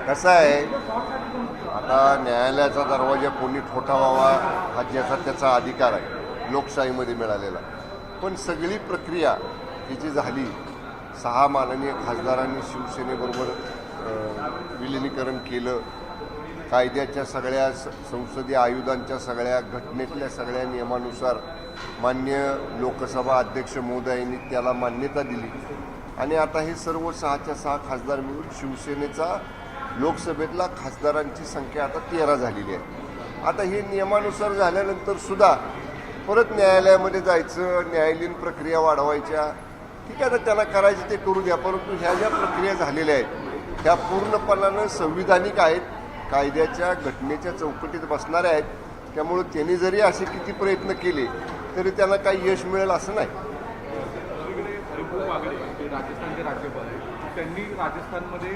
कसं आहे, आता न्यायालयाचा दरवाजा कोणी ठोठावावा हा ज्याचा त्याचा अधिकार आहे लोकशाहीमध्ये मिळालेला. पण सगळी प्रक्रिया ही जी झाली, 6 माननीय खासदारांनी शिवसेनेबरोबर विलिनीकरण केलं, कायद्याच्या सगळ्या संसदीय आयुधांच्या सगळ्या घटनेतल्या सगळ्या नियमानुसार मान्य लोकसभा अध्यक्ष महोदयांनी त्याला मान्यता दिली आणि आता हे सर्व 6च्या 6 खासदार मिळून शिवसेनेचा लोकसभेतला खासदारांची संख्या आता 13 झालेली आहे. आता हे नियमानुसार झाल्यानंतर सुद्धा परत न्यायालयामध्ये जायचं, न्यायालयीन प्रक्रिया वाढवायच्या. ठीक आहे, तर त्यांना करायचं ते करू द्या, परंतु ह्या ज्या प्रक्रिया झालेल्या आहेत त्या पूर्णपणानं संविधानिक आहेत, कायद्याच्या घटनेच्या चौकटीत बसणाऱ्या आहेत. त्यामुळं त्यांनी जरी असे किती प्रयत्न केले तरी त्यांना काही यश मिळेल असं नाही. राजस्थानचे राज्यपाल आहेत, त्यांनी राजस्थानमध्ये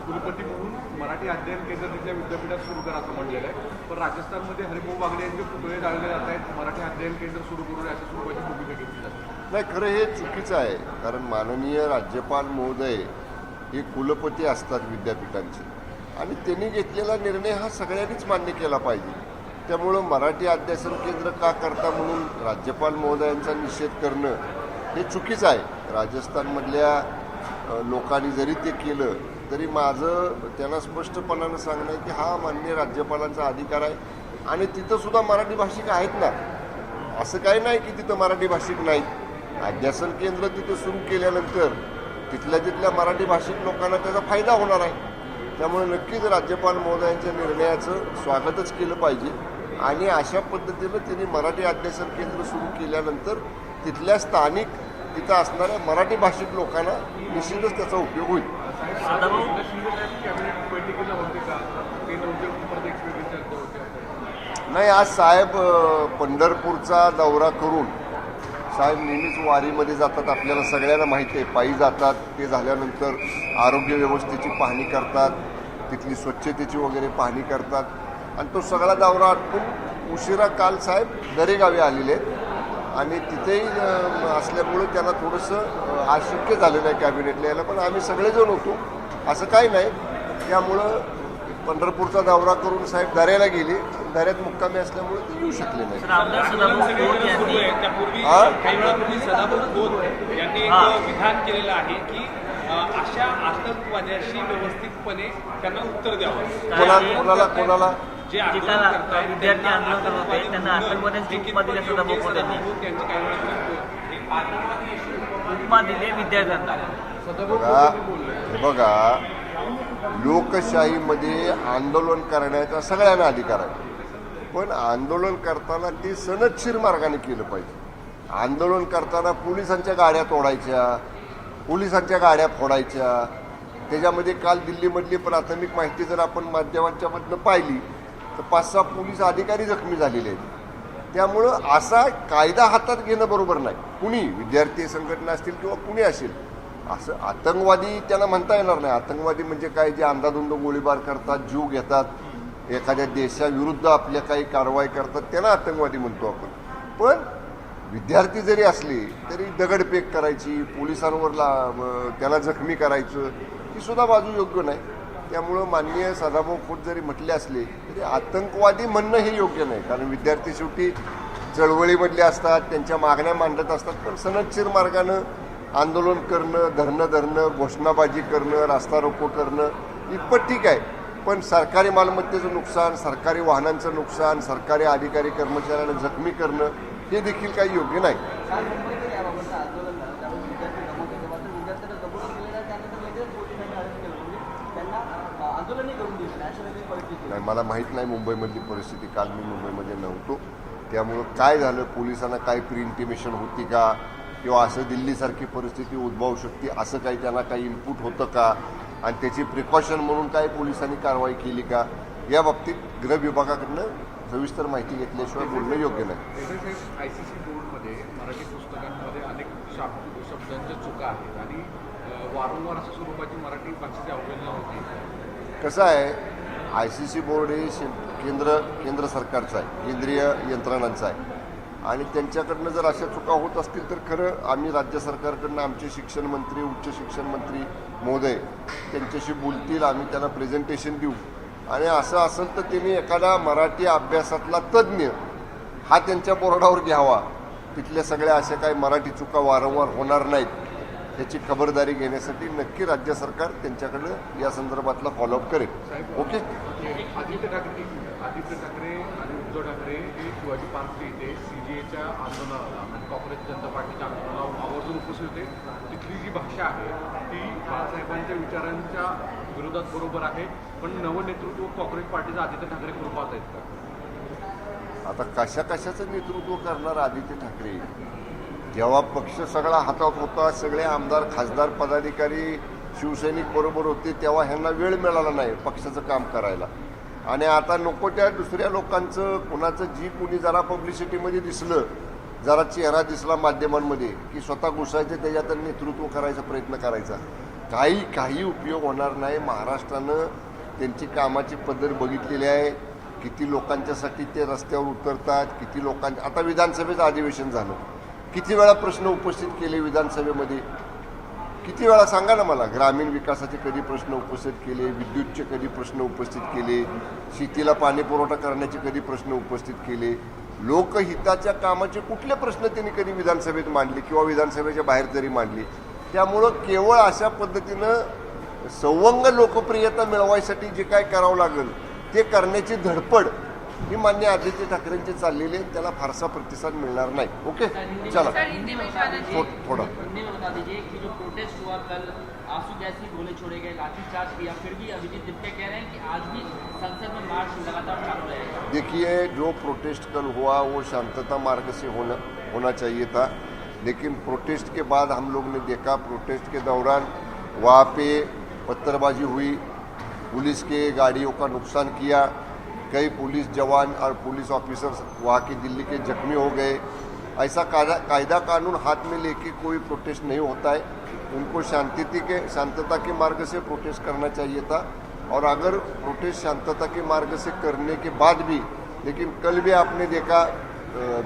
कुलपती म्हणून मराठी अध्ययन केंद्र तिथल्या विद्यापीठात सुरू करा असं म्हटलेलं आहे. पण राजस्थानमध्ये हरिभाऊ बागडे यांचे पुतळे जाळले जात आहेत, मराठी अध्ययन केंद्र सुरू करून अशा स्वरूपाची भूमिका घेतली जाते. नाही, खरं हे चुकीचं आहे. कारण माननीय राज्यपाल महोदय हे कुलपती असतात विद्यापीठांचे आणि त्यांनी घेतलेला निर्णय हा सगळ्यांनीच मान्य केला पाहिजे. त्यामुळं मराठी अध्यासन केंद्र का करता म्हणून राज्यपाल महोदयांचा निषेध करणं हे चुकीचं आहे. राजस्थानमधल्या लोकांनी जरी ते केलं तरी माझं त्यांना स्पष्टपणानं सांगणं आहे की हा माननीय राज्यपालांचा अधिकार आहे आणि तिथंसुद्धा मराठी भाषिक आहेत ना. असं काही नाही की तिथं मराठी भाषिक नाहीत. अध्यासन केंद्र तिथं सुरू केल्यानंतर तिथल्या मराठी भाषिक लोकांना त्याचा फायदा होणार आहे. त्यामुळे नक्कीच राज्यपाल महोदयांच्या निर्णयाचं स्वागतच केलं पाहिजे आणि अशा पद्धतीनं त्यांनी मराठी अध्यासन केंद्र सुरू केल्यानंतर तिथल्या स्थानिक तिथं असणाऱ्या मराठी भाषिक लोकांना निश्चितच त्याचा उपयोग होईल. नाही, आज साहेब पंढरपूरचा दौरा करून साहेब नेहमीच वारीमध्ये जातात, आपल्याला सगळ्यांना माहिती आहे. पायी जातात, ते झाल्यानंतर आरोग्य व्यवस्थेची पाहणी करतात, तिथली स्वच्छतेची वगैरे पाहणी करतात आणि तो सगळा दौरा आटपून उशिरा काल साहेब दरेगावी आलेले आहेत आणि तिथेही असल्यामुळे त्यांना थोडंसं आज शक्य झालेलं आहे कॅबिनेटला यायला. पण आम्ही सगळेजण होतो, असं काही नाही. त्यामुळं पंढरपूरचा दौरा करून साहेब दऱ्याला गेले, दऱ्यात मुक्कामी असल्यामुळे ते येऊ शकले नाही. यांनी एक विधान केलेलं आहे की अशा आतंकवाद्याशी व्यवस्थितपणे त्यांना उत्तर द्यावं. कोणाला जे विद्यार्थी आंदोलन करत होते त्यांना आतंकवाद्यांची उपमा दिल्याचं दाखवतो त्यांनी. उपमा दिली विद्यार्थ्यांना. बघा, लोकशाहीमध्ये आंदोलन करण्याचा सगळ्यांना अधिकार आहे, पण आंदोलन करताना ते सनदशीर मार्गाने केलं पाहिजे. आंदोलन करताना पोलिसांच्या गाड्या तोडायच्या, पोलिसांच्या गाड्या फोडायच्या. त्याच्यामध्ये काल दिल्लीमधली प्राथमिक माहिती जर आपण माध्यमांच्या मधनं पाहिली तर 5-6 पोलीस अधिकारी जखमी झालेले आहेत. त्यामुळं असा कायदा हातात घेणं बरोबर नाही. कुणी विद्यार्थी संघटना असतील किंवा कुणी असेल, असं आतंकवादी त्यांना म्हणता येणार नाही. आतंकवादी म्हणजे काय, जे अंधाधुंद गोळीबार करतात, जीव घेतात, एखाद्या देशाविरुद्ध आपल्या काही कारवाई करतात, त्यांना आतंकवादी म्हणतो आपण. पण विद्यार्थी जरी असले तरी दगडफेक करायची, पोलिसांवर त्याला जखमी करायचं, ही सुद्धा बाजू योग्य नाही. त्यामुळं माननीय सदाभाऊ खोत जरी म्हटले असले तरी आतंकवादी म्हणणं हे योग्य नाही. कारण विद्यार्थी शेवटी चळवळीमधले असतात, त्यांच्या मागण्या मांडत असतात. पण सनदशीर मार्गानं आंदोलन करणं, धरणं, घोषणाबाजी करणं, रास्ता रोको करणं इतपत ठीक आहे. पण सरकारी मालमत्तेचं नुकसान, सरकारी वाहनांचं नुकसान, सरकारी अधिकारी कर्मचाऱ्यांना जखमी करणं हे देखील काही योग्य नाही. नाही, मला माहीत नाही मुंबईमधली परिस्थिती. काल मी मुंबईमध्ये नव्हतो, त्यामुळं काय झालं, पोलिसांना काय प्री इंटिमेशन होती का, किंवा असं दिल्लीसारखी परिस्थिती उद्भवू शकते असं काही त्यांना काही इनपुट होतं का आणि त्याची प्रिकॉशन म्हणून काय पोलिसांनी कारवाई केली का, या बाबतीत गृह विभागाकडनं सविस्तर माहिती घेतल्याशिवाय बोलणं योग्य नाही. ICC बोर्डमध्ये मराठी पुस्तकांमध्ये अनेक शब्दांच्या चुका आहेत आणि वारंवार अशा स्वरूपाची मराठी भाषेची अवहेलना होती. कसं आहे, ICC बोर्ड हे केंद्र सरकारचं आहे, केंद्रीय यंत्रणांचं आहे आणि त्यांच्याकडनं जर अशा चुका होत असतील तर खरं आम्ही राज्य सरकारकडनं आमचे शिक्षण मंत्री, उच्च शिक्षण मंत्री महोदय त्यांच्याशी बोलतील, आम्ही त्यांना प्रेझेंटेशन देऊ आणि असं असेल तर त्यांनी एखादा मराठी अभ्यासातला तज्ज्ञ हा त्यांच्या बोर्डावर घ्यावा. तिथल्या सगळ्या अशा काही मराठी चुका वारंवार होणार नाहीत याची खबरदारी घेण्यासाठी नक्की राज्य सरकार त्यांच्याकडं या संदर्भातला फॉलोअप करेल. ओके. आदित्य ठाकरे आणि उद्धव ठाकरे हे शिवाजी पार्कच्या इथे CJAच्या आंदोलनाला आणि काँग्रेस जनता पार्टीच्या आंदोलनाला आवर्जून उपस्थित होते. तिथली जी भाषा आहे ती बाळासाहेबांच्या विचारांच्या विरोधात बरोबर आहे, पण नवनेतृत्व काँग्रेस पार्टीचं आदित्य ठाकरे कृपात आहेत का? आता कशाचं नेतृत्व करणार आदित्य ठाकरे? जेव्हा पक्ष सगळा हातात होता, सगळे आमदार, खासदार, पदाधिकारी, शिवसैनिक बरोबर होते, तेव्हा ह्यांना वेळ मिळाला नाही पक्षाचं काम करायला. आणि आता नको त्या दुसऱ्या लोकांचं, कुणाचं जी कुणी जरा पब्लिसिटीमध्ये दिसलं, जरा चेहरा दिसला माध्यमांमध्ये की स्वतः घुसायचं, त्याच्यात नेतृत्व करायचा प्रयत्न करायचा. काही उपयोग होणार नाही. महाराष्ट्रानं त्यांची कामाची पद्धत बघितलेली आहे. किती लोकांच्यासाठी ते रस्त्यावर उतरतात, किती लोकांच्या. आता विधानसभेचं अधिवेशन झालं, किती वेळा प्रश्न उपस्थित केले विधानसभेमध्ये? किती वेळा सांगा ना मला. ग्रामीण विकासाचे कधी प्रश्न उपस्थित केले, विद्युतचे कधी प्रश्न उपस्थित केले, शेतीला पाणी पुरवठा करण्याचे कधी प्रश्न उपस्थित केले, लोकहिताच्या कामाचे कुठले प्रश्न त्यांनी कधी विधानसभेत मांडले किंवा विधानसभेच्या बाहेर तरी मांडले? त्यामुळं केवळ अशा पद्धतीनं सवंग लोकप्रियता मिळवायसाठी जे काय करावं लागेल ते करण्याची धडपड ही मान्य आदित्य ठाकरेंची चाललेली आहे. त्याला फारसा प्रतिसाद मिळणार नाही. ओके, चला थोडा. बता दीजिए कि जो प्रोटेस्ट हुआ कल, आंसू गैस गोले छोड़े गए, लाठीचार्ज किया, फिर भी अभिजीत दिप्ते कह रहे हैं कि आज भी संसद में मार्च लगातार चालू रहेगा. देखिए, जो प्रोटेस्ट कल हुआ वो शांतता मार्ग से होना चाहिए था, लेकिन प्रोटेस्ट के बाद हम लोग ने देखा प्रोटेस्ट के दौरान वहाँ पे पत्थरबाजी हुई, पुलिस के गाड़ियों का नुकसान किया, कई पुलिस जवान और पुलिस ऑफिसर्स वहाँ के दिल्ली के जख्मी हो गए. ऐसा कायदा कानून हाथ में लेके कोई प्रोटेस्ट नहीं होता है. उनको शांतता के मार्ग से प्रोटेस्ट करना चाहिए था. और अगर प्रोटेस्ट शांतता के मार्ग से करने के बाद भी, लेकिन कल भी आपने देखा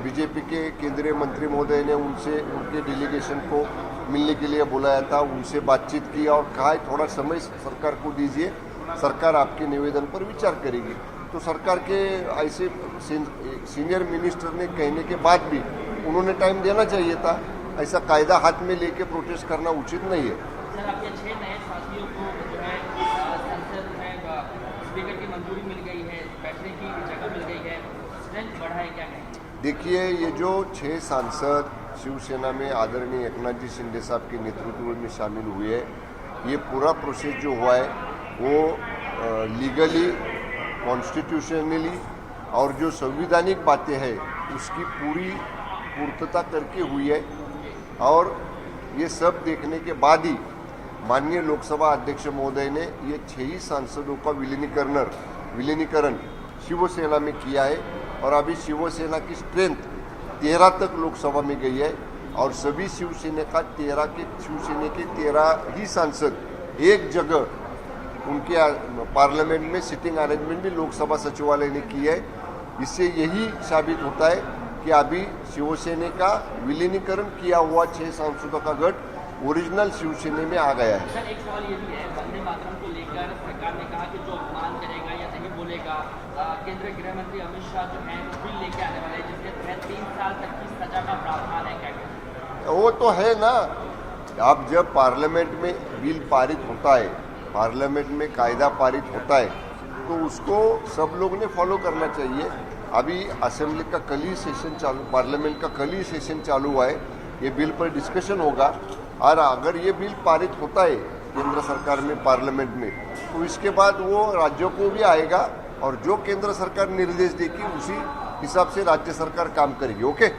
बीजेपी के केंद्रीय मंत्री महोदय ने उनके डेलीगेशन को मिलने के लिए बुलाया था, उनसे बातचीत की और कहा थोड़ा समय सरकार को दीजिए, सरकार आपके निवेदन पर विचार करेगी. तो सरकार के ऐसे सीनियर मिनिस्टर ने कहने के बाद भी उन्होंने टाइम देना चाहिए था. ऐसा कायदा हाथ में लेके प्रोटेस्ट करना उचित नहीं है. सर, आपके 6 नए साथियों को जो है संसद में स्पीकर की मंजूरी मिल गई है, बैठने की जगह मिल गई है, स्ट्रेंथ बढ़ा है, क्या कहें? देखिए, ये जो 6 सांसद शिवसेना में आदरणीय एकनाथ जी शिंदे साहब के नेतृत्व में शामिल हुए हैं, ये पूरा प्रोसेस जो हुआ है वो लीगली, कॉन्स्टिट्यूशनली और जो संविधानिक बातें हैं उसकी पूरी पूर्तता करके हुई है. और ये सब देखने के बाद ही माननीय लोकसभा अध्यक्ष महोदय ने ये 6 ही सांसदों का विलीनीकरण शिवसेना में किया है. और अभी शिवसेना की स्ट्रेंथ 13 तक लोकसभा में गई है और सभी शिवसेना के 13 ही सांसद एक जगह उनके पार्लियामेंट में सिटिंग अरेंजमेंट भी लोकसभा सचिवालय ने की है. इससे यही साबित होता है कि अभी शिवसेना का विलीनीकरण किया हुआ 6 सांसदों का गठ ओरिजिनल शिवसेना में आ गया है. सर, एक सवाल ये भी है, वंदे मातरम को लेकर सरकार ने कहा कि जो अपमान करेगा या नहीं बोलेगा, केंद्रीय गृह मंत्री अमित शाह जो हैं बिल लेके आने वाले हैं जिसके तहत 3 साल तक की सजा का प्रावधान है, क्या कहें? वो तो है ना. अब जब पार्लियामेंट में बिल पारित होता है, पार्लियामेंट में कायदा पारित होता है, तो उसको सब लोग ने फॉलो करना चाहिए. अभी असेंबली का कल ही सेशन चालू, पार्लियामेंट का कल ही सेशन चालू हुआ है. ये बिल पर डिस्कशन होगा और अगर ये बिल पारित होता है केंद्र सरकार में, पार्लियामेंट में, तो इसके बाद वो राज्यों को भी आएगा और जो केंद्र सरकार निर्देश देगी उसी हिसाब से राज्य सरकार काम करेगी. ओके.